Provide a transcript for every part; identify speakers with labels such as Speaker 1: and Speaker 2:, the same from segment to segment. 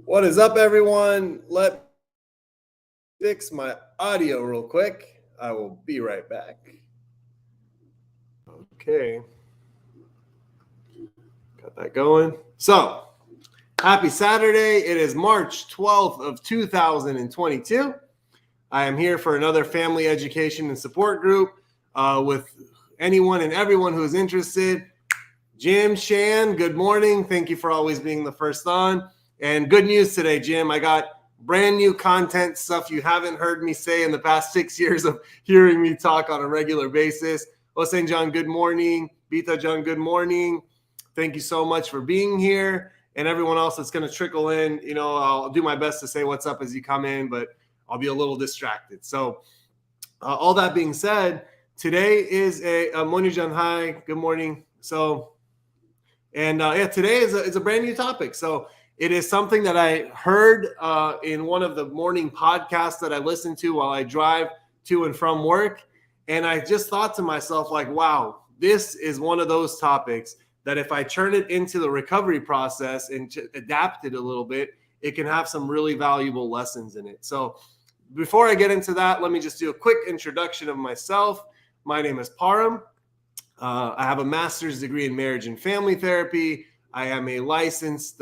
Speaker 1: What is up, everyone? Let me fix my audio real quick. I will be right back. Okay. Got that going. So, happy Saturday. It is March 12th of 2022. I am here for another family education and support group with anyone and everyone who is interested. Jim, Shan, good morning. Thank you for always being the first on. And good news today, Jim. I got brand new content, stuff you haven't heard me say in the past 6 years of hearing me talk on a regular basis. Hossein John, good morning. Bita John, good morning. Thank you so much for being here. And everyone else that's going to trickle in, I'll do my best to say what's up as you come in, but I'll be a little distracted. So all that being said, today is a Monijan, hi, good morning. So, today is a brand new topic. So it is something that I heard in one of the morning podcasts that I listen to while I drive to and from work. And I just thought to myself, like, wow, this is one of those topics that if I turn it into the recovery process and adapt it a little bit, it can have some really valuable lessons in it. So before I get into that, let me just do a quick introduction of myself. My name is Param. I have a master's degree in marriage and family therapy. I am a licensed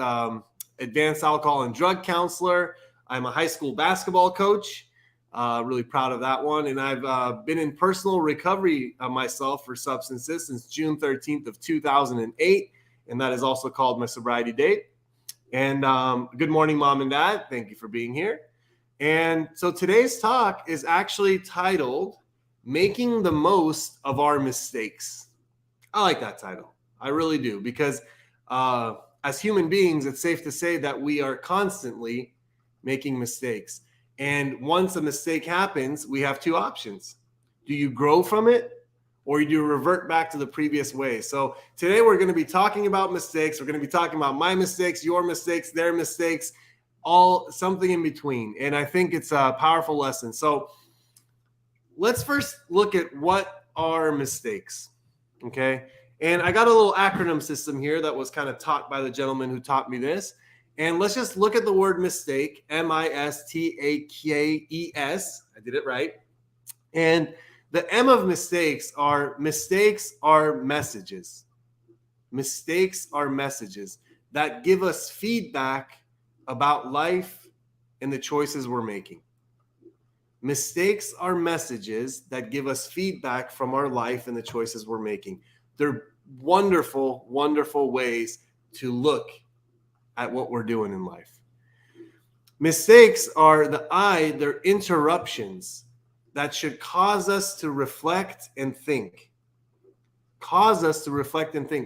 Speaker 1: advanced alcohol and drug counselor. I'm a high school basketball coach. Really proud of that one. And I've been in personal recovery myself for substances since June 13th of 2008. And that is also called my sobriety date. And good morning, Mom and Dad. Thank you for being here. And so today's talk is actually titled, Making the Most of Our Mistakes. I like that title. I really do, because as human beings, it's safe to say that we are constantly making mistakes. And once a mistake happens, we have two options. Do you grow from it, or do you revert back to the previous way? So today we're going to be talking about mistakes. We're going to be talking about my mistakes, your mistakes, their mistakes, all something in between. And I think it's a powerful lesson. So let's first look at what are mistakes. Okay. And I got a little acronym system here that was kind of taught by the gentleman who taught me this. And let's just look at the word mistake, mistakes. I did it right. And the M of mistakes are messages. Mistakes are messages that give us feedback about life and the choices we're making. Mistakes are messages that give us feedback from our life and the choices we're making. They're wonderful, wonderful ways to look at what we're doing in life. Mistakes are they're interruptions that should cause us to reflect and think.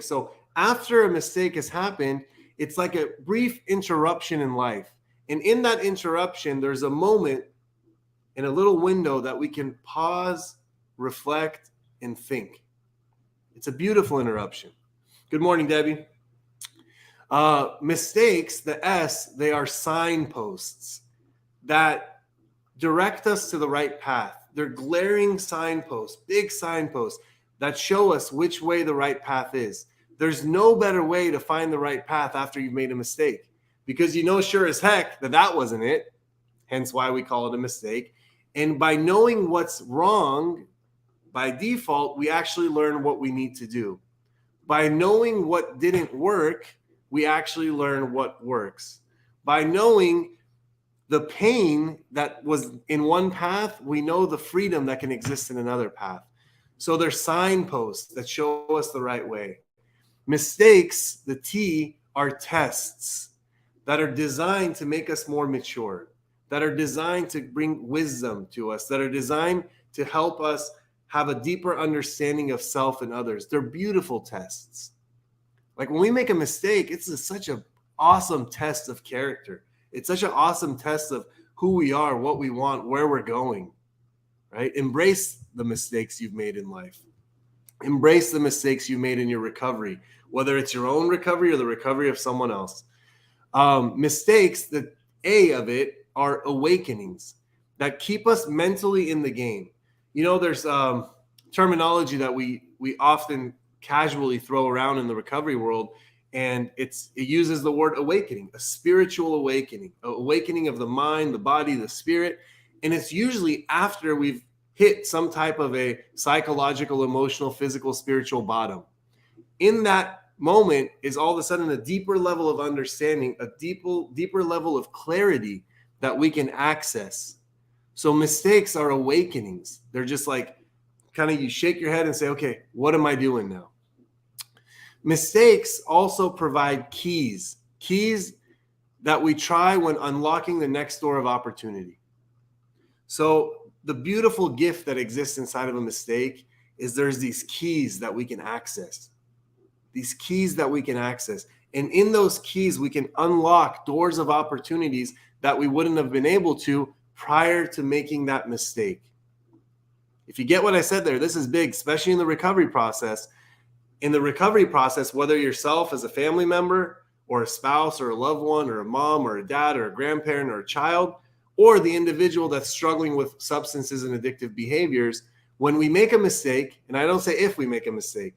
Speaker 1: So after a mistake has happened, it's like a brief interruption in life. And in that interruption, there's a moment in a little window that we can pause, reflect, and think. It's a beautiful interruption. Good morning, Debbie. Mistakes, the S, they are signposts that direct us to the right path. They're glaring signposts, big signposts that show us which way the right path is. There's no better way to find the right path after you've made a mistake, because you know sure as heck that wasn't it, hence why we call it a mistake. And by knowing what's wrong, by default, we actually learn what we need to do. By knowing what didn't work, we actually learn what works. By knowing the pain that was in one path, we know the freedom that can exist in another path. So they're signposts that show us the right way. Mistakes, the T, are tests that are designed to make us more mature, that are designed to bring wisdom to us, that are designed to help us have a deeper understanding of self and others. They're beautiful tests. Like when we make a mistake, it's such an awesome test of character. It's such an awesome test of who we are, what we want, where we're going, right? Embrace the mistakes you've made in life. Embrace the mistakes you made in your recovery, whether it's your own recovery or the recovery of someone else. Mistakes, the A of it, are awakenings that keep us mentally in the game. You know, there's terminology that we often casually throw around in the recovery world, And it uses the word awakening, a spiritual awakening of the mind, the body, the spirit. And it's usually after we've hit some type of a psychological, emotional, physical, spiritual bottom. In that moment is all of a sudden a deeper level of understanding, a deeper level of clarity that we can access. So mistakes are awakenings. They're just like kind of you shake your head and say, okay, what am I doing now? Mistakes also provide keys that we try when unlocking the next door of opportunity. So the beautiful gift that exists inside of a mistake is there's these keys that we can access. These keys that we can access. And in those keys, we can unlock doors of opportunities that we wouldn't have been able to prior to making that mistake. If you get what I said there, this is big, especially in the recovery process. In the recovery process, whether yourself as a family member or a spouse or a loved one or a mom or a dad or a grandparent or a child, or the individual that's struggling with substances and addictive behaviors, when we make a mistake, and I don't say if we make a mistake,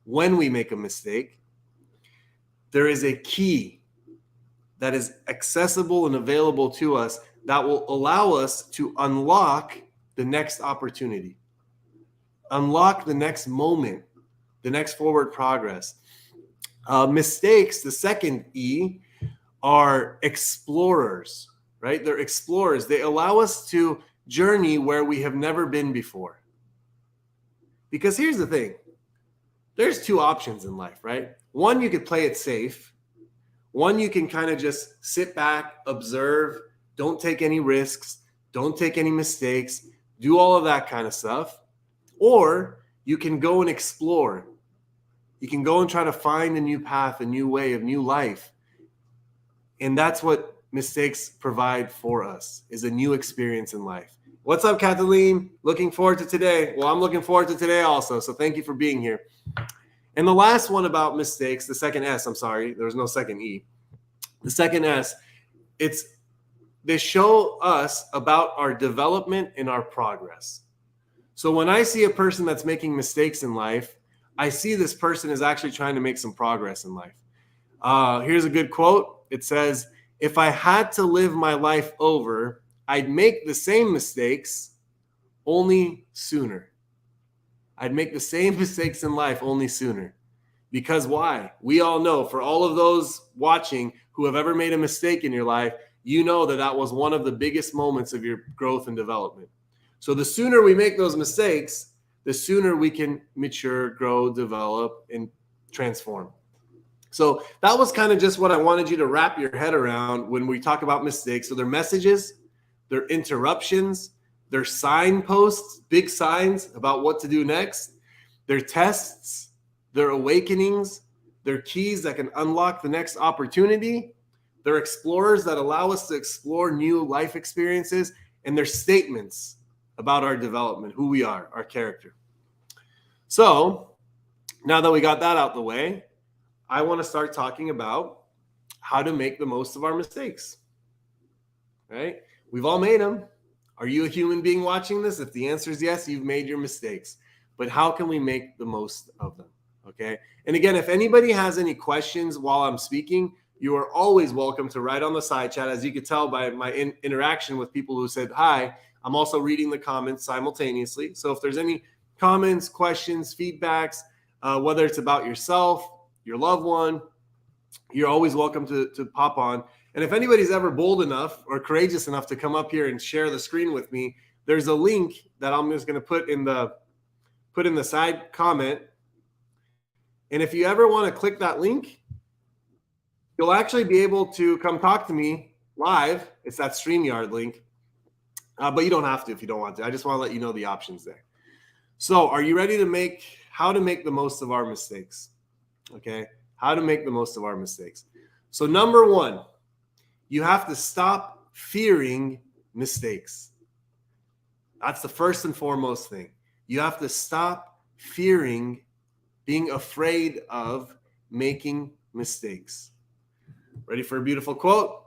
Speaker 1: when we make a mistake, there is a key that is accessible and available to us that will allow us to unlock the next opportunity, unlock the next moment, the next forward progress. Mistakes, the second E, are explorers, right? They're explorers. They allow us to journey where we have never been before. Because here's the thing. There's two options in life, right? One, you could play it safe. One, you can kind of just sit back, observe, don't take any risks, don't take any mistakes, do all of that kind of stuff. Or you can go and explore. You can go and try to find a new path, a new way, a new life. And that's what mistakes provide for us, is a new experience in life. What's up, Kathleen? Looking forward to today. Well, I'm looking forward to today also. So thank you for being here. And the last one about mistakes, the second S, I'm sorry, there was no second E. The second S, they show us about our development and our progress. So when I see a person that's making mistakes in life, I see this person is actually trying to make some progress in life. Here's a good quote. It says, if I had to live my life over, I'd make the same mistakes, only sooner. I'd make the same mistakes in life, only sooner. Because why? We all know, for all of those watching who have ever made a mistake in your life, you know that that was one of the biggest moments of your growth and development. So the sooner we make those mistakes, the sooner we can mature, grow, develop, and transform. So that was kind of just what I wanted you to wrap your head around when we talk about mistakes. So they're messages, they're interruptions, they're signposts, big signs about what to do next. They're tests, they're awakenings, they're keys that can unlock the next opportunity. They're explorers that allow us to explore new life experiences, and they're statements about our development, who we are, our character. So now that we got that out the way, I want to start talking about how to make the most of our mistakes, right? We've all made them. Are you a human being watching this? If the answer is yes, you've made your mistakes. But how can we make the most of them, okay? And again, if anybody has any questions while I'm speaking, you are always welcome to write on the side chat. As you could tell by my interaction with people who said hi, I'm also reading the comments simultaneously. So if there's any comments, questions, feedbacks, whether it's about yourself, your loved one, you're always welcome to pop on. And if anybody's ever bold enough or courageous enough to come up here and share the screen with me, there's a link that I'm just going to put in the side comment. And if you ever want to click that link, you'll actually be able to come talk to me live. It's that StreamYard link. But you don't have to if you don't want to. I just want to let you know the options there. So are you ready to how to make the most of our mistakes? Okay, how to make the most of our mistakes. So number one, you have to stop fearing mistakes. That's the first and foremost thing. You have to stop fearing, being afraid of making mistakes. Ready for a beautiful quote?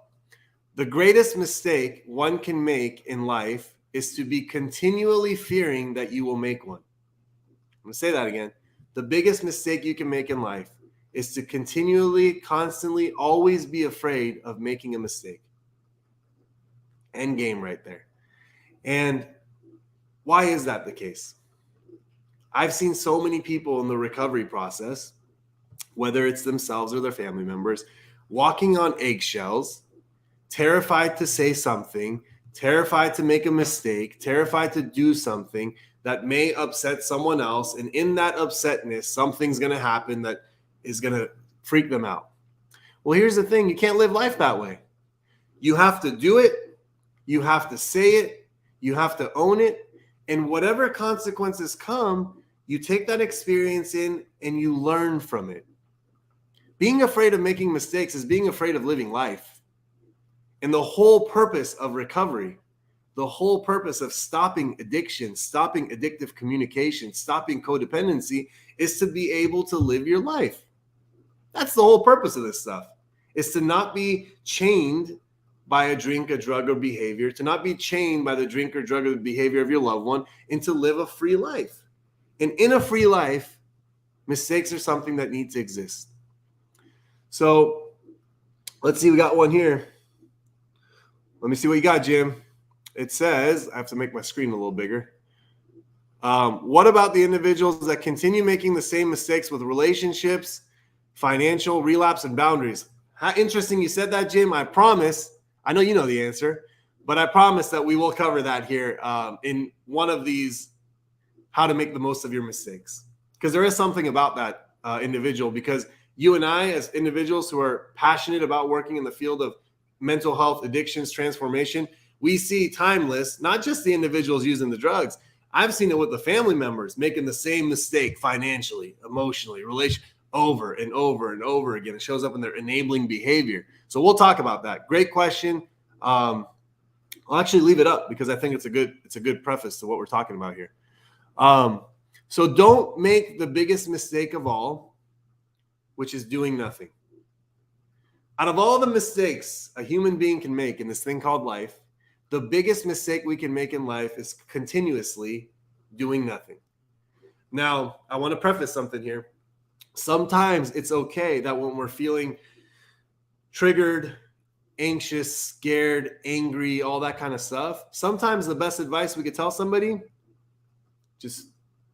Speaker 1: The greatest mistake one can make in life is to be continually fearing that you will make one. I'm going to say that again. The biggest mistake you can make in life is to continually, constantly, always be afraid of making a mistake. End game right there. And why is that the case? I've seen so many people in the recovery process, whether it's themselves or their family members, walking on eggshells, terrified to say something, terrified to make a mistake, terrified to do something that may upset someone else. And in that upsetness, something's going to happen that is going to freak them out. Well, here's the thing. You can't live life that way. You have to do it. You have to say it. You have to own it. And whatever consequences come, you take that experience in and you learn from it. Being afraid of making mistakes is being afraid of living life. And the whole purpose of recovery, the whole purpose of stopping addiction, stopping addictive communication, stopping codependency is to be able to live your life. That's the whole purpose of this stuff, is to not be chained by a drink, a drug, or behavior, to not be chained by the drink or drug or the behavior of your loved one, and to live a free life. And in a free life, mistakes are something that need to exist. So let's see, we got one here. Let me see what you got, Jim. It says, I have to make my screen a little bigger. What about the individuals that continue making the same mistakes with relationships, financial, relapse, and boundaries? How interesting you said that, Jim. I promise, I know you know the answer, but I promise that we will cover that here in one of these, how to make the most of your mistakes. Because there is something about that individual, because you and I, as individuals who are passionate about working in the field of mental health, addictions, transformation, we see timeless, not just the individuals using the drugs. I've seen it with the family members making the same mistake financially, emotionally, over and over and over again. It shows up in their enabling behavior. So we'll talk about that. Great question. I'll actually leave it up because I think it's a good preface to what we're talking about here. So don't make the biggest mistake of all, which is doing nothing. Out of all the mistakes a human being can make in this thing called life, the biggest mistake we can make in life is continuously doing nothing. Now, I want to preface something here. Sometimes it's okay that when we're feeling triggered, anxious, scared, angry, all that kind of stuff, sometimes the best advice we could tell somebody, just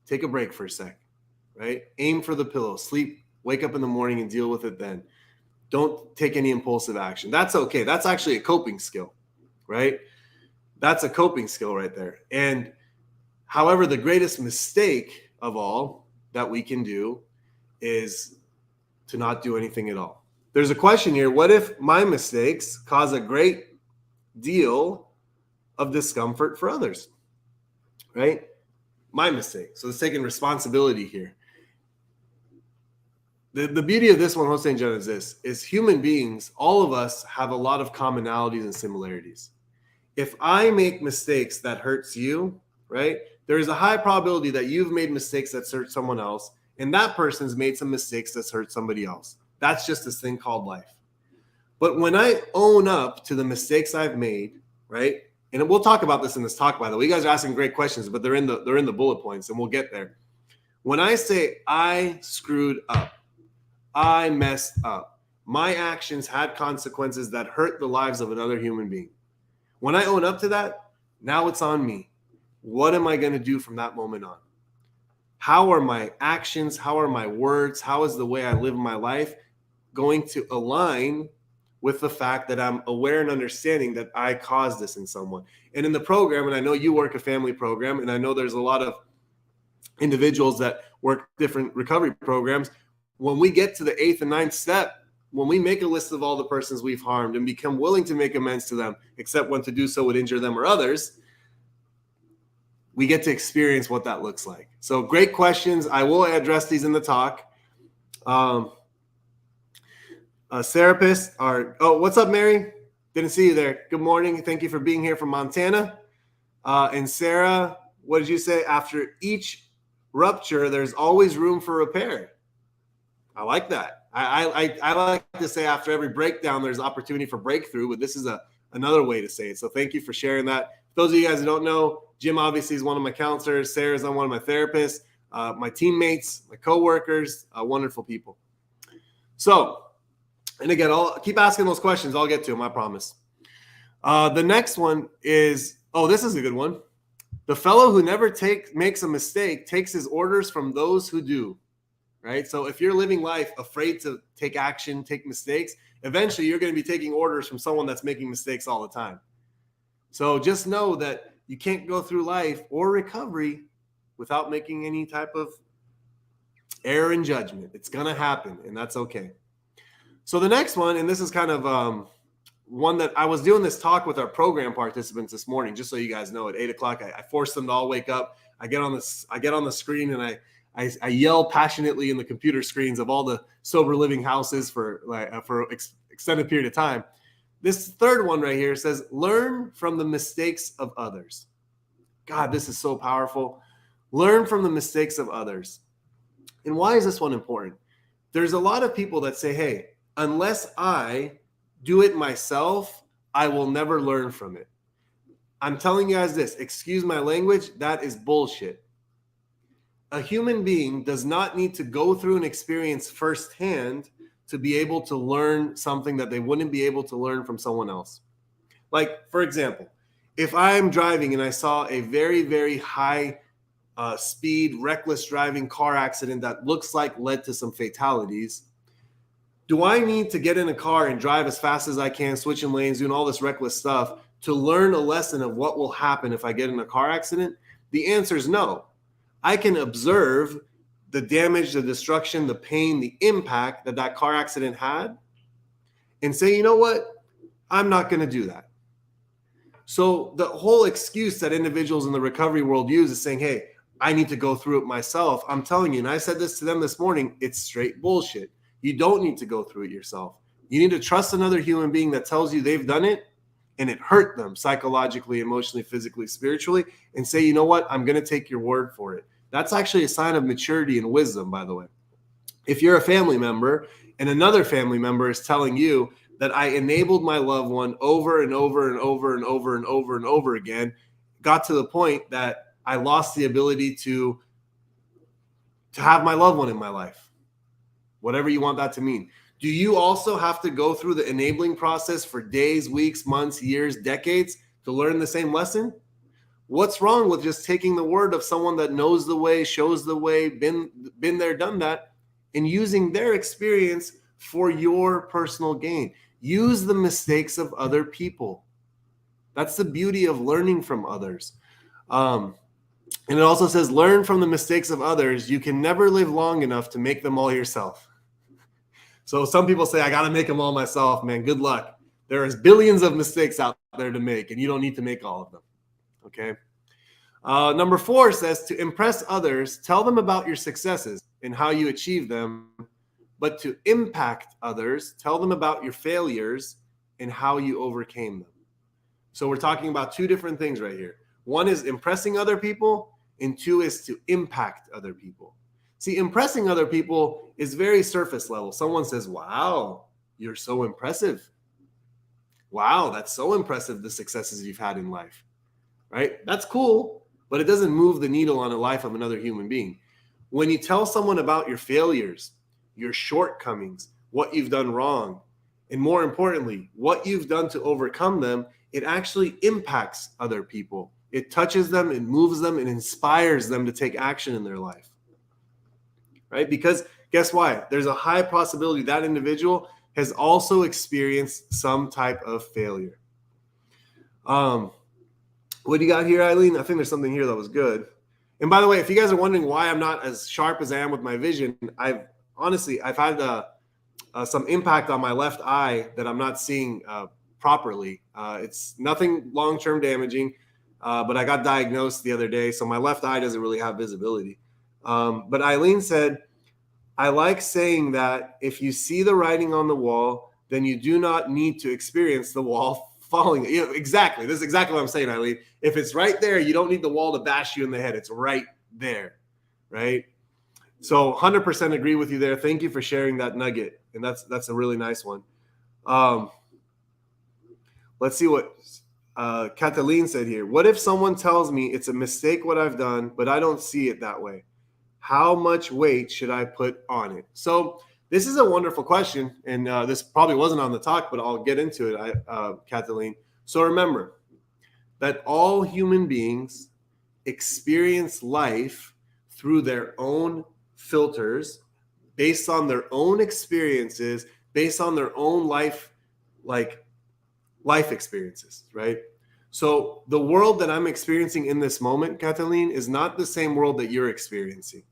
Speaker 1: take a break for a sec, right? Aim for the pillow, sleep, wake up in the morning and deal with it then. Don't take any impulsive action. That's okay. That's actually a coping skill, right? That's a coping skill right there. And however, the greatest mistake of all that we can do is to not do anything at all. There's a question here. What if my mistakes cause a great deal of discomfort for others, right? My mistake. So it's taking responsibility here. The beauty of this one, Jose and John, is this, is human beings, all of us have a lot of commonalities and similarities. If I make mistakes that hurts you, right, there is a high probability that you've made mistakes that hurt someone else, and that person's made some mistakes that's hurt somebody else. That's just this thing called life. But when I own up to the mistakes I've made, right, and we'll talk about this in this talk, by the way. You guys are asking great questions, but they're in the bullet points, and we'll get there. When I say I screwed up, I messed up, my actions had consequences that hurt the lives of another human being. When I own up to that, now it's on me. What am I going to do from that moment on? How are my actions? How are my words? How is the way I live my life going to align with the fact that I'm aware and understanding that I caused this in someone? And in the program, and I know you work a family program, and I know there's a lot of individuals that work different recovery programs. When we get to the 8th and 9th step, when we make a list of all the persons we've harmed and become willing to make amends to them, except when to do so would injure them or others, we get to experience what that looks like. So great questions. I will address these in the talk. A therapist what's up, Mary? Didn't see you there. Good morning. Thank you for being here from Montana. And Sarah, what did you say? After each rupture, there's always room for repair. I like that. I like to say after every breakdown, there's opportunity for breakthrough, but this is another way to say it. So thank you for sharing that. For those of you guys who don't know, Jim obviously is one of my counselors. Sarah's one of my therapists, my teammates, my coworkers, wonderful people. So, and again, I'll keep asking those questions. I'll get to them, I promise. The next one is, this is a good one. The fellow who never makes a mistake takes his orders from those who do, right? So if you're living life afraid to take action, take mistakes, eventually you're going to be taking orders from someone that's making mistakes all the time. So just know that you can't go through life or recovery without making any type of error in judgment. It's going to happen, and that's okay. So the next one, and this is kind of one that I was doing this talk with our program participants this morning, just so you guys know, at 8 o'clock, I forced them to all wake up. I get on the screen and I yell passionately in the computer screens of all the sober living houses for extended period of time. This third one right here says, learn from the mistakes of others. God, this is so powerful. Learn from the mistakes of others. And why is this one important? There's a lot of people that say, hey, unless I do it myself, I will never learn from it. I'm telling you guys this, excuse my language, that is bullshit. A human being does not need to go through an experience firsthand to be able to learn something that they wouldn't be able to learn from someone else. Like, for example, if I'm driving and I saw a very, very high speed, reckless driving car accident that looks like led to some fatalities, do I need to get in a car and drive as fast as I can, switching lanes, doing all this reckless stuff to learn a lesson of what will happen if I get in a car accident? The answer is no. I can observe the damage, the destruction, the pain, the impact that car accident had and say, you know what? I'm not going to do that. So the whole excuse that individuals in the recovery world use is saying, hey, I need to go through it myself. I'm telling you, and I said this to them this morning, it's straight bullshit. You don't need to go through it yourself. You need to trust another human being that tells you they've done it and it hurt them psychologically, emotionally, physically, spiritually, and say, you know what? I'm going to take your word for it. That's actually a sign of maturity and wisdom, by the way. If you're a family member and another family member is telling you that I enabled my loved one over and over and over and over and over and over again, got to the point that I lost the ability to have my loved one in my life, whatever you want that to mean. Do you also have to go through the enabling process for days, weeks, months, years, decades to learn the same lesson? What's wrong with just taking the word of someone that knows the way, shows the way, been there, done that, and using their experience for your personal gain? Use the mistakes of other people. That's the beauty of learning from others. And it also says, learn from the mistakes of others. You can never live long enough to make them all yourself. So some people say, I got to make them all myself, man. Good luck. There is billions of mistakes out there to make, and you don't need to make all of them. Okay. Number 4 says, to impress others, tell them about your successes and how you achieve them. But to impact others, tell them about your failures and how you overcame them. So we're talking about 2 different things right here. 1 is impressing other people, and 2 is to impact other people. See, impressing other people is very surface level. Someone says, wow, you're so impressive. Wow, that's so impressive, the successes you've had in life, right? That's cool, but it doesn't move the needle on the life of another human being. When you tell someone about your failures, your shortcomings, what you've done wrong, and more importantly, what you've done to overcome them, it actually impacts other people. It touches them, it moves them, it inspires them to take action in their life, right? Because guess what? There's a high possibility that individual has also experienced some type of failure. What do you got here, Eileen? I think there's something here that was good. And by the way, if you guys are wondering why I'm not as sharp as I am with my vision, I've had some impact on my left eye that I'm not seeing properly. It's nothing long-term damaging, but I got diagnosed the other day, so my left eye doesn't really have visibility. But Eileen said, I like saying that if you see the writing on the wall, then you do not need to experience the wall falling. You know, exactly. This is exactly what I'm saying, Eileen. If it's right there, you don't need the wall to bash you in the head. It's right there, right? So 100% agree with you there. Thank you for sharing that nugget. And that's a really nice one. Let's see what Cataline said here. What if someone tells me it's a mistake what I've done, but I don't see it that way? How much weight should I put on it? So This is a wonderful question, and this probably wasn't on the talk, but I'll get into it, Kathleen. So remember that all human beings experience life through their own filters, based on their own experiences, based on their own life experiences, right? So the world that I'm experiencing in this moment, Kathleen, is not the same world that you're experiencing.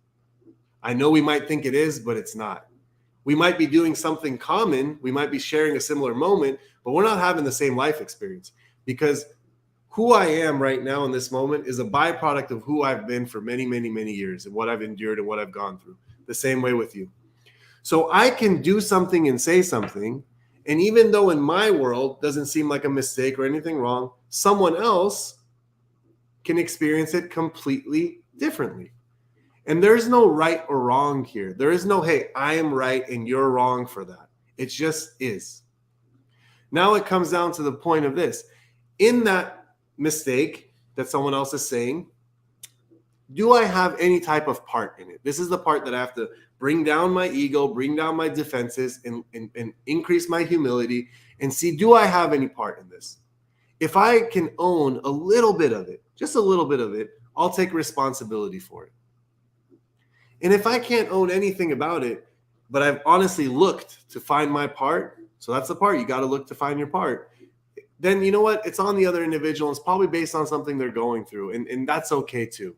Speaker 1: I know we might think it is, but it's not. We might be doing something common. We might be sharing a similar moment, but we're not having the same life experience, because who I am right now in this moment is a byproduct of who I've been for many, many, many years, and what I've endured and what I've gone through. The same way with you. So I can do something and say something, and even though in my world doesn't seem like a mistake or anything wrong, someone else can experience it completely differently. And there's no right or wrong here. There is no, hey, I am right and you're wrong for that. It just is. Now it comes down to the point of this. In that mistake that someone else is saying, do I have any type of part in it? This is the part that I have to bring down my ego, bring down my defenses, and increase my humility and see, do I have any part in this? If I can own a little bit of it, just a little bit of it, I'll take responsibility for it. And if I can't own anything about it, but I've honestly looked to find my part, so that's the part, you got to look to find your part, then you know what? It's on the other individual. It's probably based on something they're going through, and that's okay too.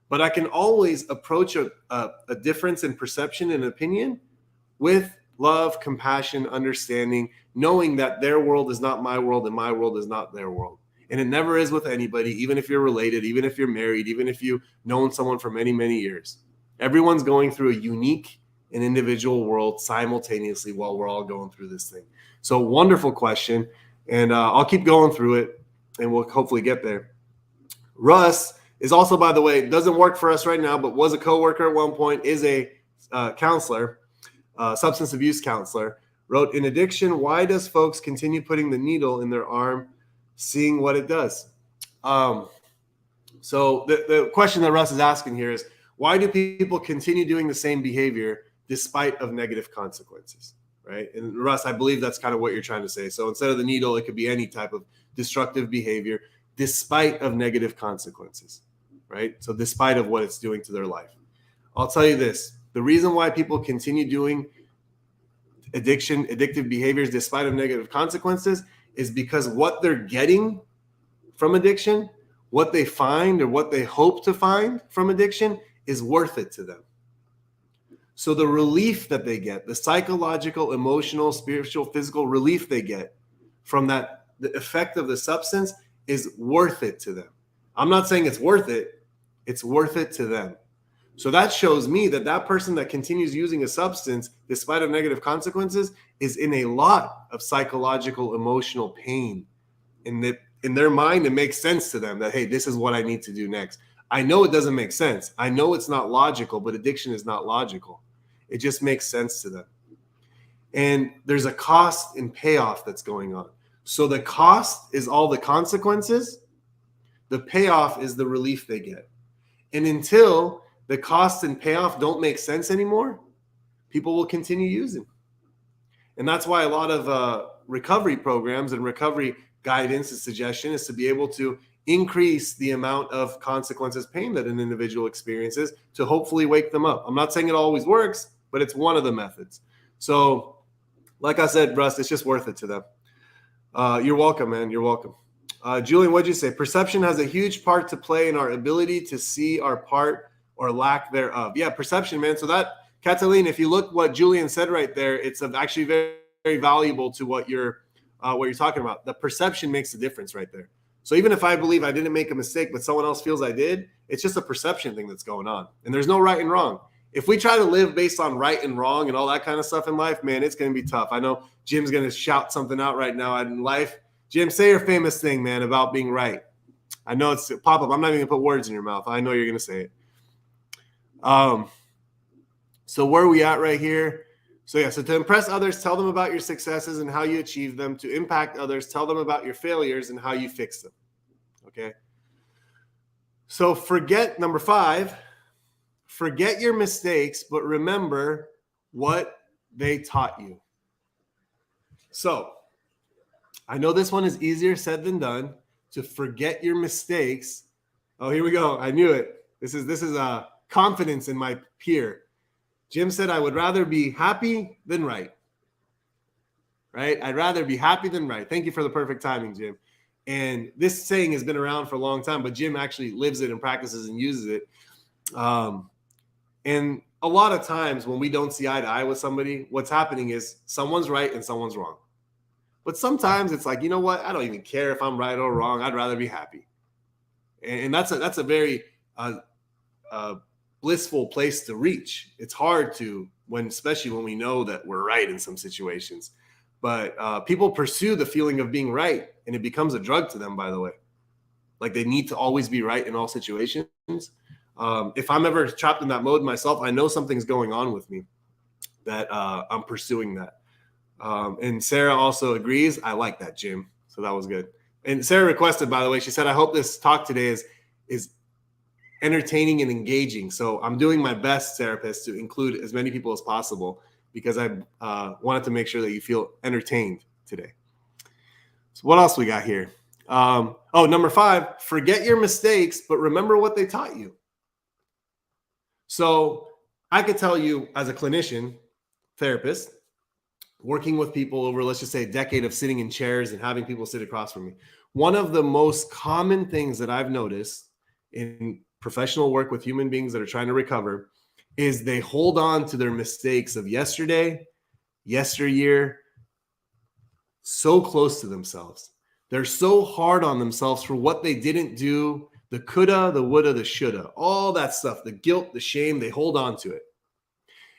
Speaker 1: But I can always approach a difference in perception and opinion with love, compassion, understanding, knowing that their world is not my world and my world is not their world. And it never is with anybody, even if you're related, even if you're married, even if you've known someone for many, many years. Everyone's going through a unique and individual world simultaneously while we're all going through this thing. So wonderful question. And I'll keep going through it and we'll hopefully get there. Russ is also, by the way, doesn't work for us right now, but was a coworker at one point, is a counselor, substance abuse counselor, wrote, in addiction, why does folks continue putting the needle in their arm, seeing what it does? So the question that Russ is asking here is, why do people continue doing the same behavior despite of negative consequences, right? And Russ, I believe that's kind of what you're trying to say. So instead of the needle, it could be any type of destructive behavior despite of negative consequences, right? So despite of what it's doing to their life. I'll tell you this, the reason why people continue doing addictive behaviors despite of negative consequences is because what they're getting from addiction, what they find or what they hope to find from addiction is worth it to them. So the relief that they get, the psychological, emotional, spiritual, physical relief they get from that, the effect of the substance is worth it to them. I'm not saying it's worth it. It's worth it to them. So that shows me that that person that continues using a substance despite of negative consequences is in a lot of psychological, emotional pain. In their mind, it makes sense to them that, hey, this is what I need to do next. I know it doesn't make sense. I know it's not logical, but addiction is not logical. It just makes sense to them. And there's a cost and payoff that's going on. So the cost is all the consequences. The payoff is the relief they get. And until the cost and payoff don't make sense anymore, people will continue using. And that's why a lot of recovery programs and recovery guidance and suggestion is to be able to increase the amount of consequences, pain that an individual experiences to hopefully wake them up. I'm not saying it always works, but it's one of the methods. So like I said, Russ, it's just worth it to them. You're welcome, man. You're welcome. Julian, what'd you say? Perception has a huge part to play in our ability to see our part or lack thereof. Yeah, perception, man. So that, Catalina, if you look what Julian said right there, it's actually very, very valuable to what you're talking about. The perception makes a difference right there. So even if I believe I didn't make a mistake, but someone else feels I did, it's just a perception thing that's going on. And there's no right and wrong. If we try to live based on right and wrong and all that kind of stuff in life, man, it's going to be tough. I know Jim's going to shout something out right now in life. Jim, say your famous thing, man, about being right. I know it's pop-up. I'm not even going to put words in your mouth. I know you're going to say it. So where are we at right here? So yeah, so to impress others, tell them about your successes and how you achieve them. To impact others, tell them about your failures and how you fix them. Okay. So forget number 5, forget your mistakes, but remember what they taught you. So I know this one is easier said than done, to forget your mistakes. Oh, here we go. I knew it. This is confidence in my peer. Jim said, I would rather be happy than right. Right? I'd rather be happy than right. Thank you for the perfect timing, Jim. And this saying has been around for a long time, but Jim actually lives it and practices and uses it. And a lot of times when we don't see eye to eye with somebody, what's happening is someone's right and someone's wrong. But sometimes it's like, you know what? I don't even care if I'm right or wrong. I'd rather be happy. And that's a very blissful place to reach. It's hard to, especially when we know that we're right in some situations. But people pursue the feeling of being right, and it becomes a drug to them, by the way. Like they need to always be right in all situations. If I'm ever trapped in that mode myself, I know something's going on with me that I'm pursuing that. And Sarah also agrees. I like that, Jim. So that was good. And Sarah requested, by the way, she said, I hope this talk today is entertaining and engaging. So I'm doing my best, therapists, to include as many people as possible because I wanted to make sure that you feel entertained today. So what else we got here? Number 5, forget your mistakes, but remember what they taught you. So I could tell you as a clinician, therapist, working with people over, let's just say, a decade of sitting in chairs and having people sit across from me. One of the most common things that I've noticed in professional work with human beings that are trying to recover is they hold on to their mistakes of yesterday, yesteryear, so close to themselves. They're so hard on themselves for what they didn't do, the coulda, the woulda, the shoulda, all that stuff, the guilt, the shame, they hold on to it.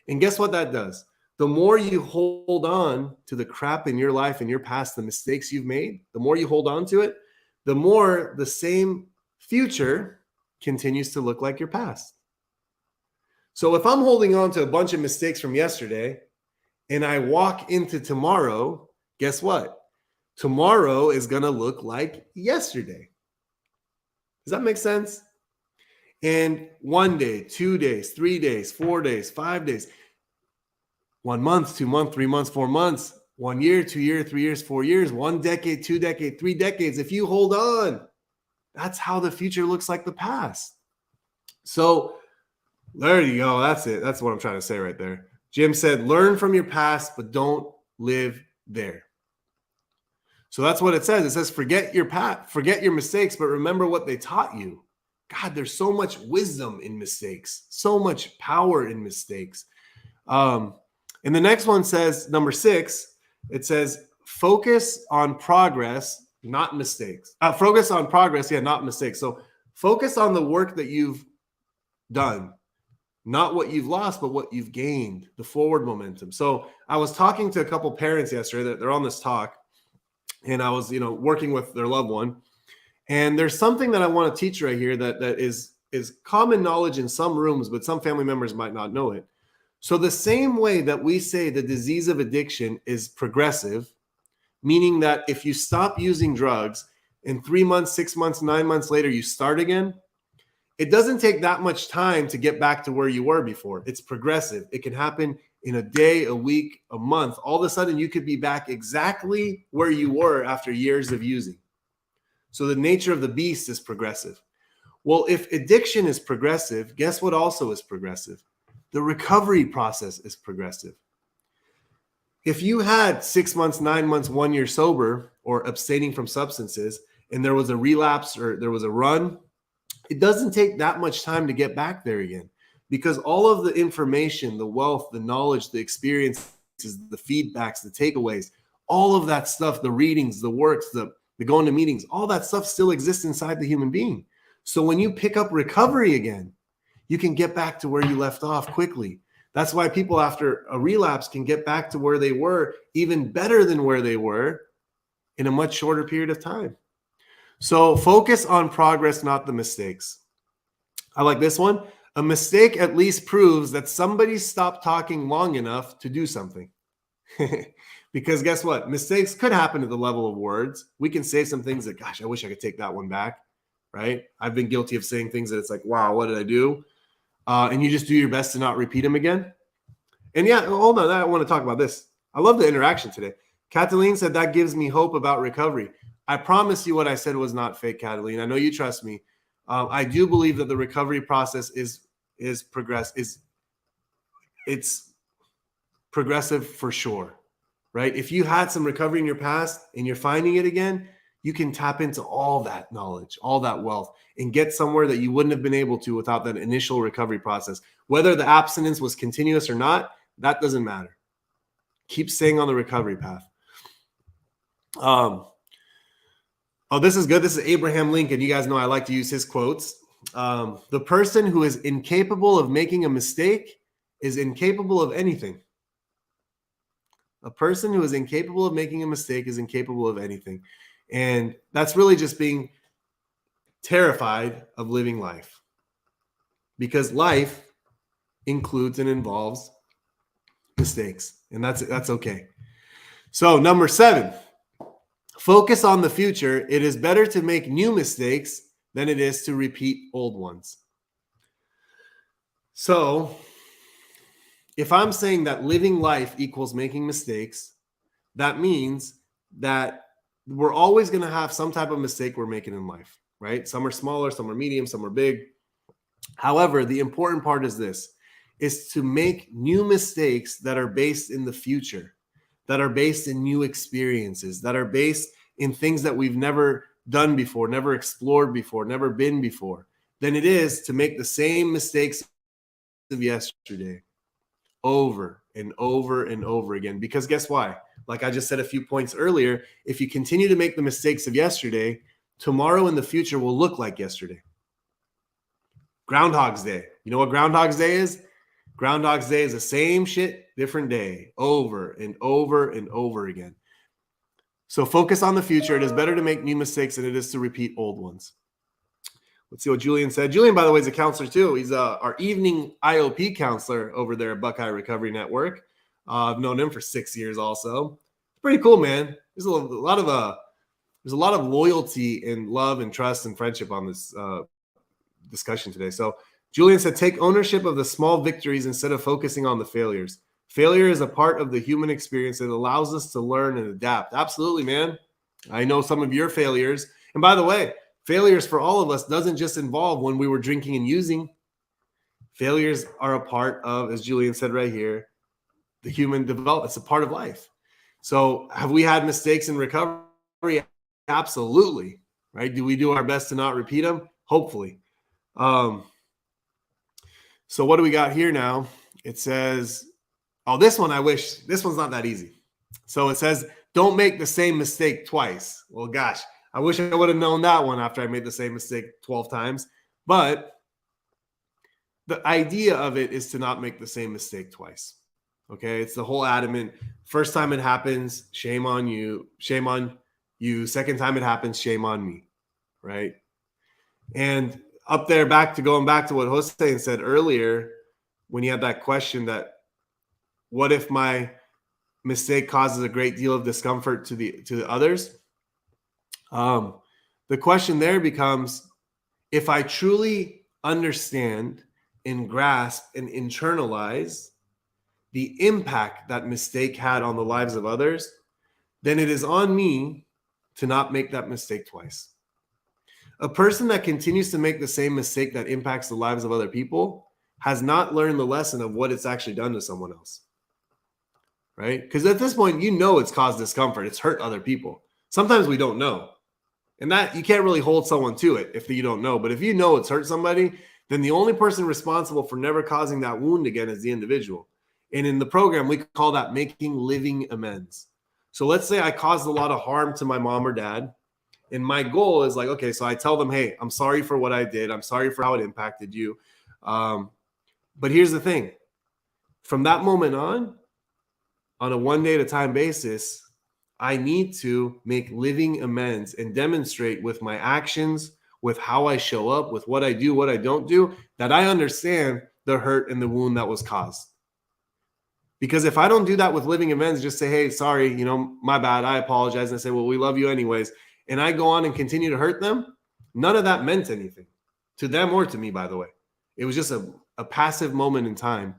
Speaker 1: And guess what that does? The more you hold on to the crap in your life and your past, the mistakes you've made, the more you hold on to it, the more the same future continues to look like your past. So if I'm holding on to a bunch of mistakes from yesterday and I walk into tomorrow, guess what? Tomorrow is going to look like yesterday. Does that make sense? And 1 day, 2 days, 3 days, 4 days, 5 days, 1 month, 2 months, 3 months, 4 months, 1 year, 2 years, 3 years, 4 years, 1 decade, 2 decades, 3 decades. If you hold on, that's how the future looks like the past. So there you go. That's it. That's what I'm trying to say right there. Jim said, learn from your past, but don't live there. So that's what it says. It says, forget your past, forget your mistakes, but remember what they taught you. God, there's so much wisdom in mistakes, so much power in mistakes. And the next one says, number 6, it says, focus on progress, not mistakes. Focus on progress, not mistakes. So focus on the work that you've done, not what you've lost, but what you've gained, the forward momentum. So I was talking to a couple parents yesterday that they're on this talk, and I was, working with their loved one. And there's something that I want to teach right here that is common knowledge in some rooms, but some family members might not know it. So the same way that we say the disease of addiction is progressive, meaning that if you stop using drugs and 3 months, 6 months, 9 months later, you start again, it doesn't take that much time to get back to where you were before. It's progressive. It can happen in a day, a week, a month. All of a sudden, you could be back exactly where you were after years of using. So the nature of the beast is progressive. Well, if addiction is progressive, guess what also is progressive? The recovery process is progressive. If you had 6 months, 9 months, 1 year sober or abstaining from substances, and there was a relapse or there was a run, it doesn't take that much time to get back there again, because all of the information, the wealth, the knowledge, the experiences, the feedbacks, the takeaways, all of that stuff, the readings, the works, the going to meetings, all that stuff still exists inside the human being. So when you pick up recovery again, you can get back to where you left off quickly. That's why people after a relapse can get back to where they were, even better than where they were, in a much shorter period of time. So focus on progress, not the mistakes. I like this one. A mistake at least proves that somebody stopped talking long enough to do something. Because guess what? Mistakes could happen at the level of words. We can say some things that, gosh, I wish I could take that one back, right? I've been guilty of saying things that it's like, wow, what did I do? And you just do your best to not repeat them again. And yeah, hold on. I want to talk about this. I love the interaction today. Cataline said that gives me hope about recovery. I promise you what I said was not fake, Cataline. I know you trust me. I do believe that the recovery process is it's progressive for sure, right? If you had some recovery in your past and you're finding it again, you can tap into all that knowledge, all that wealth, and get somewhere that you wouldn't have been able to without that initial recovery process. Whether the abstinence was continuous or not, that doesn't matter. Keep staying on the recovery path. Oh, this is good. This is Abraham Lincoln. You guys know I like to use his quotes. The person who is incapable of making a mistake is incapable of anything. A person who is incapable of making a mistake is incapable of anything. And that's really just being terrified of living life, because life includes and involves mistakes, and that's okay. So number 7, focus on the future. It is better to make new mistakes than it is to repeat old ones. So if I'm saying that living life equals making mistakes, that means that we're always going to have some type of mistake we're making in life, right? Some are smaller, some are medium, some are big. However, the important part is this, is to make new mistakes that are based in the future, that are based in new experiences, that are based in things that we've never done before, never explored before, never been before, than it is to make the same mistakes of yesterday over and over and over again. Because guess why? Like I just said a few points earlier, if you continue to make the mistakes of yesterday, tomorrow in the future will look like yesterday. Groundhog's Day. You know what Groundhog's Day is? Groundhog's Day is the same shit, different day, over and over and over again. So focus on the future. It is better to make new mistakes than it is to repeat old ones. Let's see what Julian said. Julian, by the way, is a counselor too. He's our evening IOP counselor over there at Buckeye Recovery Network. I've known him for 6 years also. It's pretty cool, man. There's a lot of loyalty and love and trust and friendship on this discussion today. So Julian said, take ownership of the small victories instead of focusing on the failures. Failure is a part of the human experience that allows us to learn and adapt. Absolutely, man. I know some of your failures. And by the way, failures for all of us doesn't just involve when we were drinking and using. Failures are a part of, as Julian said right here, the human development. It's a part of life. So have we had mistakes in recovery? Absolutely. Right? Do we do our best to not repeat them? Hopefully. So what do we got here now? It says, oh, this one's not that easy. So it says, don't make the same mistake twice. Well, gosh, I wish I would have known that one after I made the same mistake 12 times. But the idea of it is to not make the same mistake twice. Okay. It's the whole adamant. First time it happens, shame on you. Shame on you. Second time it happens, shame on me. Right. And up there, going back to what Hossein said earlier, when he had that question that, what if my mistake causes a great deal of discomfort to the others? The question there becomes, if I truly understand and grasp and internalize the impact that mistake had on the lives of others, then it is on me to not make that mistake twice. A person that continues to make the same mistake that impacts the lives of other people has not learned the lesson of what it's actually done to someone else. Right? Because at this point, it's caused discomfort. It's hurt other people. Sometimes we don't know. And that you can't really hold someone to it if you don't know. But if you know it's hurt somebody, then the only person responsible for never causing that wound again is the individual. And in the program, we call that making living amends. So let's say I caused a lot of harm to my mom or dad. And my goal is like, okay, so I tell them, hey, I'm sorry for what I did. I'm sorry for how it impacted you. But here's the thing. From that moment on a one day at a time basis, I need to make living amends and demonstrate with my actions, with how I show up, with what I do, what I don't do, that I understand the hurt and the wound that was caused. Because if I don't do that with living amends, just say, hey, sorry, my bad, I apologize. And I say, well, we love you anyways. And I go on and continue to hurt them, none of that meant anything to them or to me, by the way. It was just a passive moment in time.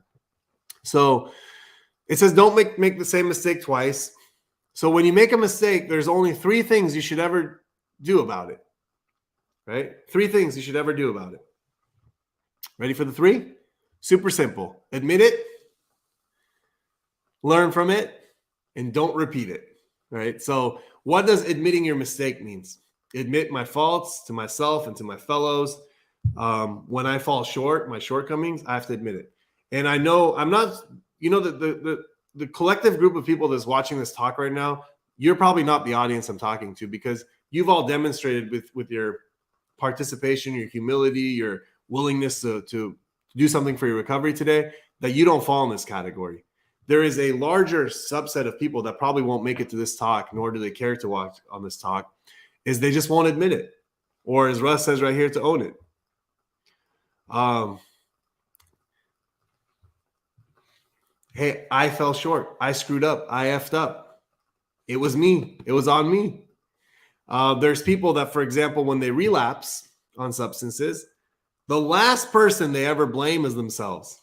Speaker 1: So It says don't make the same mistake twice. So when you make a mistake, there's only 3 things you should ever do about it, right? 3 things you should ever do about it. Ready for the 3? Super simple. Admit it, learn from it, and don't repeat it, right? So what does admitting your mistake means? Admit my faults to myself and to my fellows. When I fall short, my shortcomings, I have to admit it. And I know I'm not, the collective group of people that's watching this talk right now, you're probably not the audience I'm talking to, because you've all demonstrated with your participation, your humility, your willingness to do something for your recovery today, that you don't fall in this category. There is a larger subset of people that probably won't make it to this talk, nor do they care to watch on this talk, is they just won't admit it. Or as Russ says right here, to own it. Hey, I fell short. I screwed up. I effed up. It was me. It was on me. There's people that, for example, when they relapse on substances, the last person they ever blame is themselves.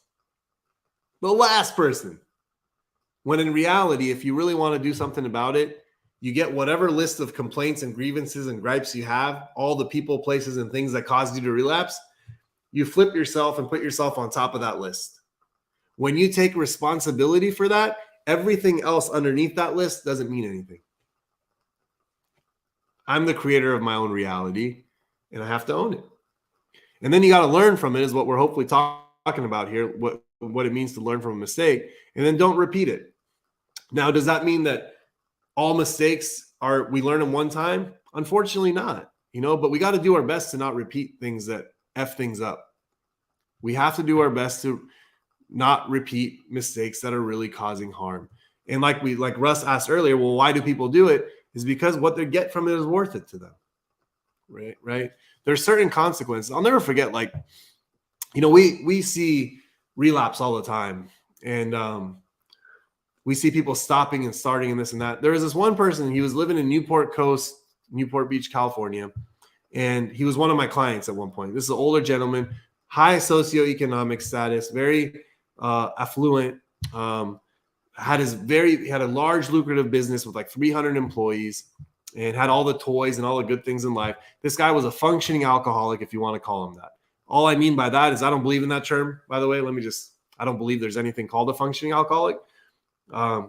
Speaker 1: The last person. When in reality, if you really want to do something about it, you get whatever list of complaints and grievances and gripes you have, all the people, places, and things that caused you to relapse, you flip yourself and put yourself on top of that list. When you take responsibility for that, everything else underneath that list doesn't mean anything. I'm the creator of my own reality, and I have to own it. And then you got to learn from it, is what we're hopefully talking about here, what it means to learn from a mistake, and then don't repeat it. Now, does that mean that all mistakes we learn them one time? Unfortunately not, but we got to do our best to not repeat things that F things up. We have to do our best to not repeat mistakes that are really causing harm. And like Russ asked earlier, well, why do people do it? Is because what they get from it is worth it to them. Right. There's certain consequences. I'll never forget, we see relapse all the time. And we see people stopping and starting and this and that. There was this one person, he was living in Newport Beach, California. And he was one of my clients at one point. This is an older gentleman, high socioeconomic status, very affluent, had a large lucrative business with like 300 employees and had all the toys and all the good things in life. This guy was a functioning alcoholic, if you want to call him that. All I mean by that is I don't believe in that term, by the way. I don't believe there's anything called a functioning alcoholic,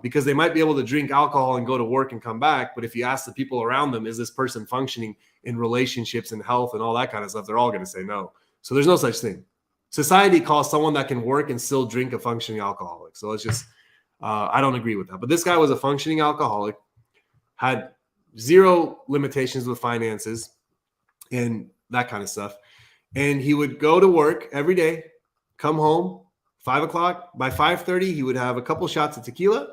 Speaker 1: because they might be able to drink alcohol and go to work and come back. But if you ask the people around them, is this person functioning in relationships and health and all that kind of stuff, they're all going to say no. So there's no such thing. Society calls someone that can work and still drink a functioning alcoholic. So it's just, I don't agree with that. But this guy was a functioning alcoholic, had zero limitations with finances and that kind of stuff. And he would go to work every day, come home, 5 o'clock. By 5:30, he would have a couple shots of tequila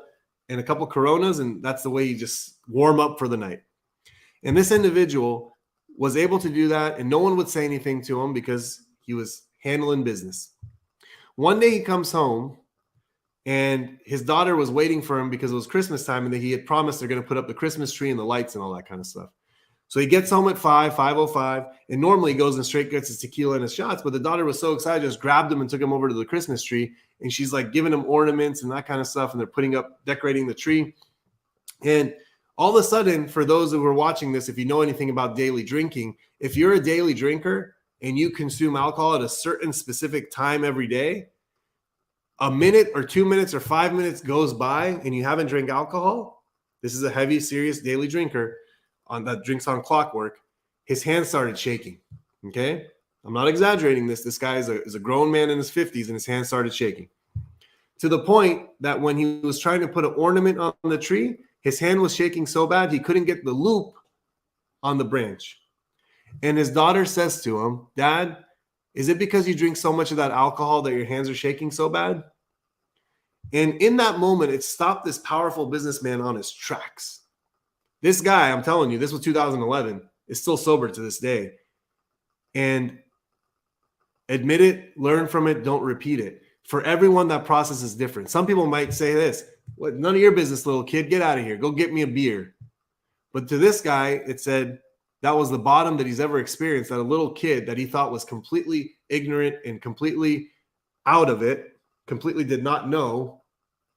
Speaker 1: and a couple Coronas, and that's the way you just warm up for the night. And this individual was able to do that, and no one would say anything to him because he was handling business. One day he comes home, and his daughter was waiting for him because it was Christmas time, and that he had promised they're going to put up the Christmas tree and the lights and all that kind of stuff. So he gets home at 5:05, and normally he goes and straight gets his tequila and his shots, but the daughter was so excited, just grabbed him and took him over to the Christmas tree, and she's like giving him ornaments and that kind of stuff, and they're decorating the tree. And all of a sudden, for those who are watching this, if you know anything about daily drinking, if you're a daily drinker and you consume alcohol at a certain specific time every day, a minute or 2 minutes or 5 minutes goes by and you haven't drank alcohol, this is a heavy, serious daily drinker that drinks on clockwork, his hands started shaking. Okay? I'm not exaggerating this. This guy is a grown man in his 50s, and his hands started shaking. To the point that when he was trying to put an ornament on the tree, his hand was shaking so bad he couldn't get the loop on the branch. And his daughter says to him, "Dad, is it because you drink so much of that alcohol that your hands are shaking so bad?" And in that moment, it stopped this powerful businessman on his tracks. This guy, I'm telling you, this was 2011, is still sober to this day. And admit it, learn from it, don't repeat it. For everyone, that process is different. Some people might say this, "What? None of your business, little kid. Get out of here. Go get me a beer." But to this guy, it said that was the bottom that he's ever experienced, that a little kid that he thought was completely ignorant and completely out of it, completely did not know,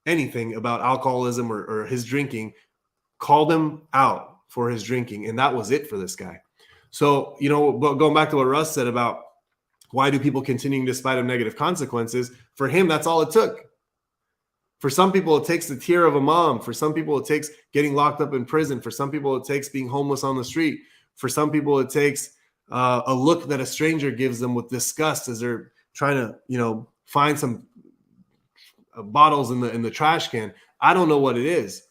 Speaker 1: anything about alcoholism or his drinking, called him out for his drinking. And that was it for this guy. So, but going back to what Russ said about why do people continue despite of negative consequences? For him, that's all it took. For some people, it takes the tear of a mom. For some people, it takes getting locked up in prison. For some people, it takes being homeless on the street. For some people, it takes a look that a stranger gives them with disgust as they're trying to, find some bottles in the trash can. I don't know what it is.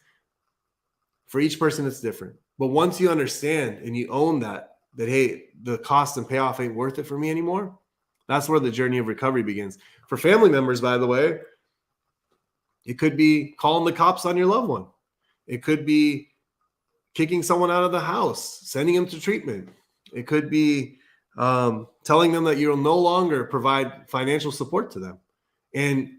Speaker 1: For each person, it's different. But once you understand and you own that, hey, the cost and payoff ain't worth it for me anymore, that's where the journey of recovery begins. For family members, by the way, it could be calling the cops on your loved one. It could be kicking someone out of the house, sending them to treatment. It could be telling them that you'll no longer provide financial support to them. And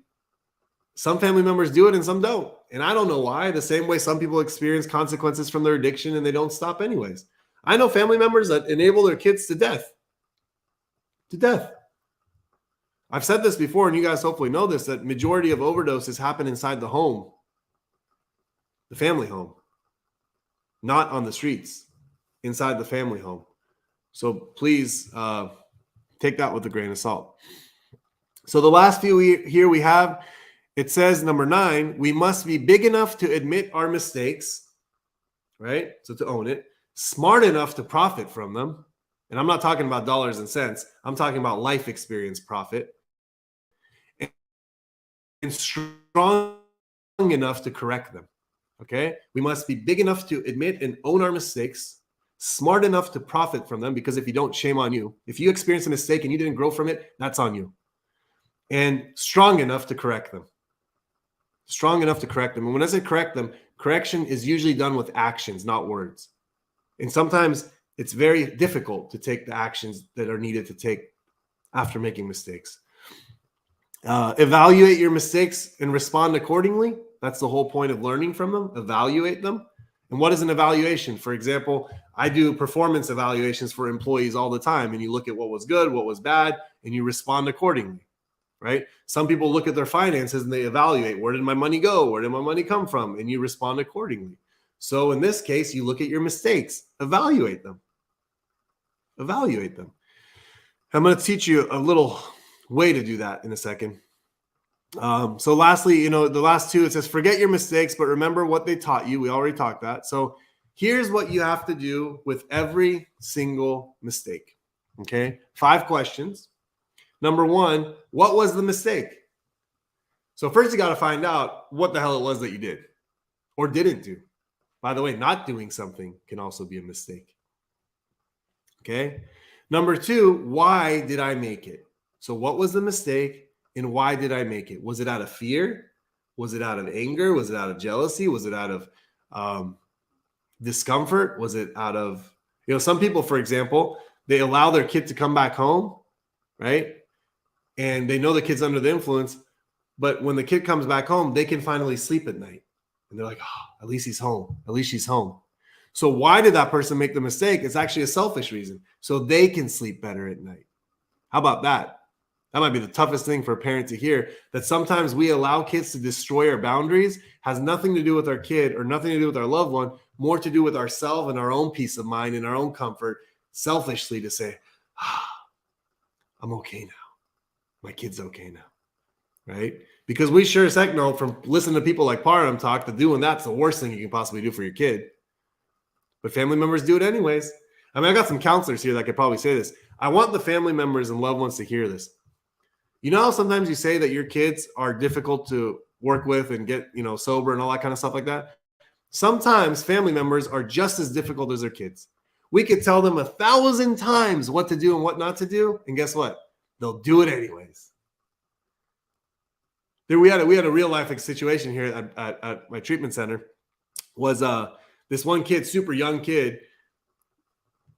Speaker 1: some family members do it and some don't. And I don't know why. The same way some people experience consequences from their addiction and they don't stop anyways. I know family members that enable their kids to death. To death. I've said this before, and you guys hopefully know this, that majority of overdoses happen inside the home, the family home, not on the streets, inside the family home. So please take that with a grain of salt. So the last few here we have, it says number 9, we must be big enough to admit our mistakes, right? So to own it, smart enough to profit from them. And I'm not talking about dollars and cents. I'm talking about life experience profit. And strong enough to correct them. Okay? We must be big enough to admit and own our mistakes, smart enough to profit from them, because if you don't, shame on you. If you experience a mistake and you didn't grow from it, that's on you. And strong enough to correct them. Strong enough to correct them. And when I say correct them, correction is usually done with actions, not words. And sometimes it's very difficult to take the actions that are needed to take after making mistakes. Evaluate your mistakes and respond accordingly. That's the whole point of learning from them. Evaluate them. And what is an evaluation? For example, I do performance evaluations for employees all the time. And you look at what was good, what was bad, and you respond accordingly, right? Some people look at their finances and they evaluate, where did my money go? Where did my money come from? And you respond accordingly. So in this case, you look at your mistakes, evaluate them. Evaluate them. I'm going to teach you a little way to do that in a second. So lastly, the last 2, it says, forget your mistakes, but remember what they taught you. We already talked that. So here's what you have to do with every single mistake. Okay. 5 questions. Number 1, what was the mistake? So first you got to find out what the hell it was that you did or didn't do. By the way, not doing something can also be a mistake. Okay. Number 2, why did I make it? So what was the mistake and why did I make it? Was it out of fear? Was it out of anger? Was it out of jealousy? Was it out of discomfort? Was it out of, some people, for example, they allow their kid to come back home, right? And they know the kid's under the influence, but when the kid comes back home, they can finally sleep at night. And they're like, oh, at least he's home. At least she's home. So why did that person make the mistake? It's actually a selfish reason. So they can sleep better at night. How about that? That might be the toughest thing for a parent to hear, that sometimes we allow kids to destroy our boundaries. Has nothing to do with our kid or nothing to do with our loved one, more to do with ourselves and our own peace of mind and our own comfort, selfishly to say, I'm okay now. My kid's okay now, right? Because we sure as heck know from listening to people like Parham talk that doing that's the worst thing you can possibly do for your kid. But family members do it anyways. I mean, I got some counselors here that could probably say this. I want the family members and loved ones to hear this. You know how sometimes you say that your kids are difficult to work with and get, sober and all that kind of stuff like that? Sometimes family members are just as difficult as their kids. We could tell them 1,000 times what to do and what not to do, and guess what? They'll do it anyways. We had a real life situation here at my treatment center. Was this one kid, super young kid.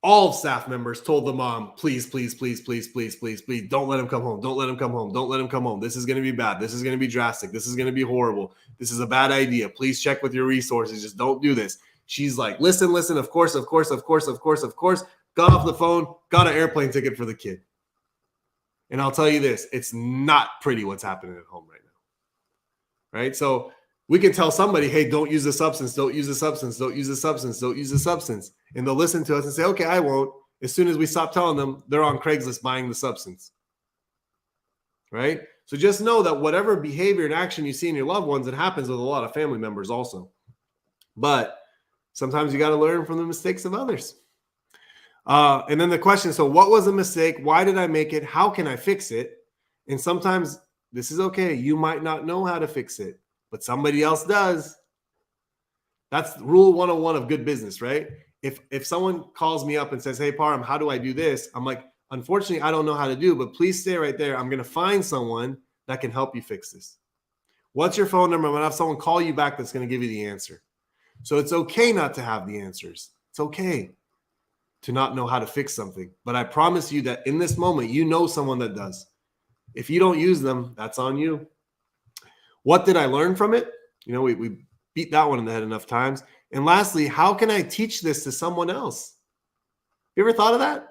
Speaker 1: All staff members told the mom, please, please, please, please, please, please, please, don't let him come home. Don't let him come home. Don't let him come home. This is going to be bad. This is going to be drastic. This is going to be horrible. This is a bad idea. Please check with your resources. Just don't do this. She's like, listen, of course. Got off the phone, got an airplane ticket for the kid. And I'll tell you this, it's not pretty what's happening at home right now. Right? So We can tell somebody, hey, don't use the substance, don't use the substance, don't use the substance, don't use the substance. And they'll listen to us and say, okay, I won't. As soon as we stop telling them, they're on Craigslist buying the substance. Right? So just know that whatever behavior and action you see in your loved ones, it happens with a lot of family members also. But sometimes you got to learn from the mistakes of others. And then the question, so what was a mistake? Why did I make it? How can I fix it? And sometimes this is okay. You might not know how to fix it, but somebody else does. That's rule 101 of good business, right? If someone calls me up and says, hey, Parham, how do I do this? I'm like, unfortunately, I don't know how to do, but please stay right there. I'm going to find someone that can help you fix this. What's your phone number? I'm going to have someone call you back that's going to give you the answer. So it's okay not to have the answers. It's okay to not know how to fix something. But I promise you that in this moment, you know someone that does. If you don't use them, that's on you. What did I learn from it? You know, we beat that one in the head enough times. And lastly, how can I teach this to someone else? You ever thought of that?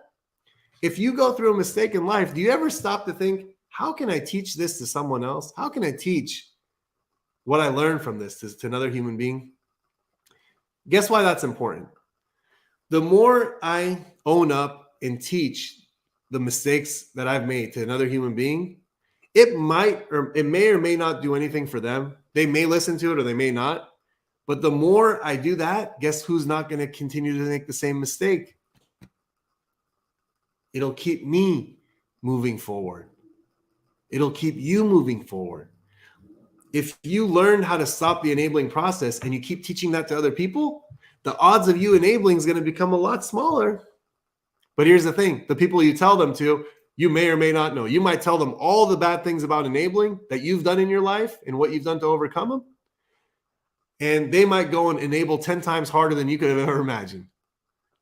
Speaker 1: If you go through a mistake in life, do you ever stop to think, how can I teach this to someone else? How can I teach what I learned from this to another human being? Guess why that's important? The more I own up and teach the mistakes that I've made to another human being, it may or may not do anything for them. They may listen to it or they may not. But the more I do that, guess who's not going to continue to make the same mistake? It'll keep me moving forward. It'll keep you moving forward. If you learn how to stop the enabling process and you keep teaching that to other people, the odds of you enabling is going to become a lot smaller. But here's the thing. The people you tell them to, you may or may not know. You might tell them all the bad things about enabling that you've done in your life and what you've done to overcome them. And they might go and enable 10 times harder than you could have ever imagined.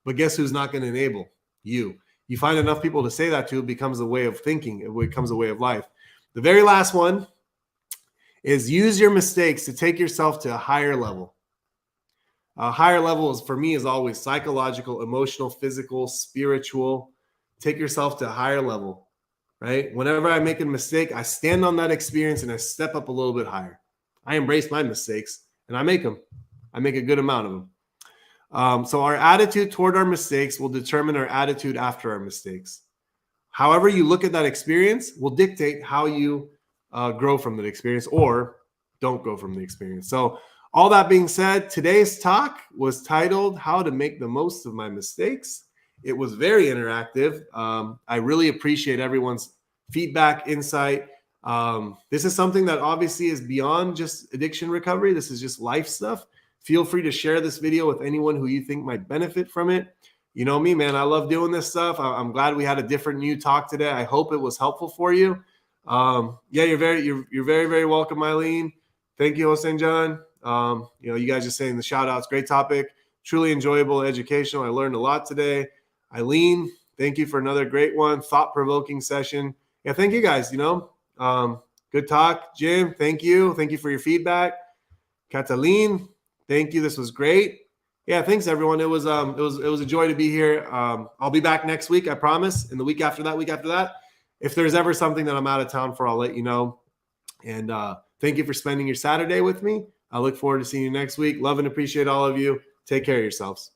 Speaker 1: But guess who's not going to enable? You. You find enough people to say that to, it becomes a way of thinking. It becomes a way of life. The very last one is use your mistakes to take yourself to a higher level. A higher level is, for me, is always psychological, emotional, physical, spiritual. Take yourself to a higher level, right? Whenever I make a mistake, I stand on that experience and I step up a little bit higher. I embrace my mistakes and I make them. I make a good amount of them. So our attitude toward our mistakes will determine our attitude after our mistakes. However you look at that experience will dictate how you grow from that experience or don't grow from the experience. So all that being said, today's talk was titled How to Make the Most of My Mistakes. It was very interactive. I really appreciate everyone's feedback, insight. This is something that obviously is beyond just addiction recovery. This is just life stuff. Feel free to share this video with anyone who you think might benefit from it. You know me, man. I love doing this stuff. I'm glad we had a different new talk today. I hope it was helpful for you. Yeah, you're very, very welcome, Eileen. Thank you, Hossein John. You guys just saying the shout outs. Great topic. Truly enjoyable, educational. I learned a lot today. Eileen, thank you for another great one. Thought-provoking session. Yeah, thank you guys. Good talk. Jim, thank you. Thank you for your feedback. Cataline, thank you. This was great. Yeah, thanks everyone. It was a joy to be here. I'll be back next week, I promise. And the week after that. If there's ever something that I'm out of town for, I'll let you know. And thank you for spending your Saturday with me. I look forward to seeing you next week. Love and appreciate all of you. Take care of yourselves.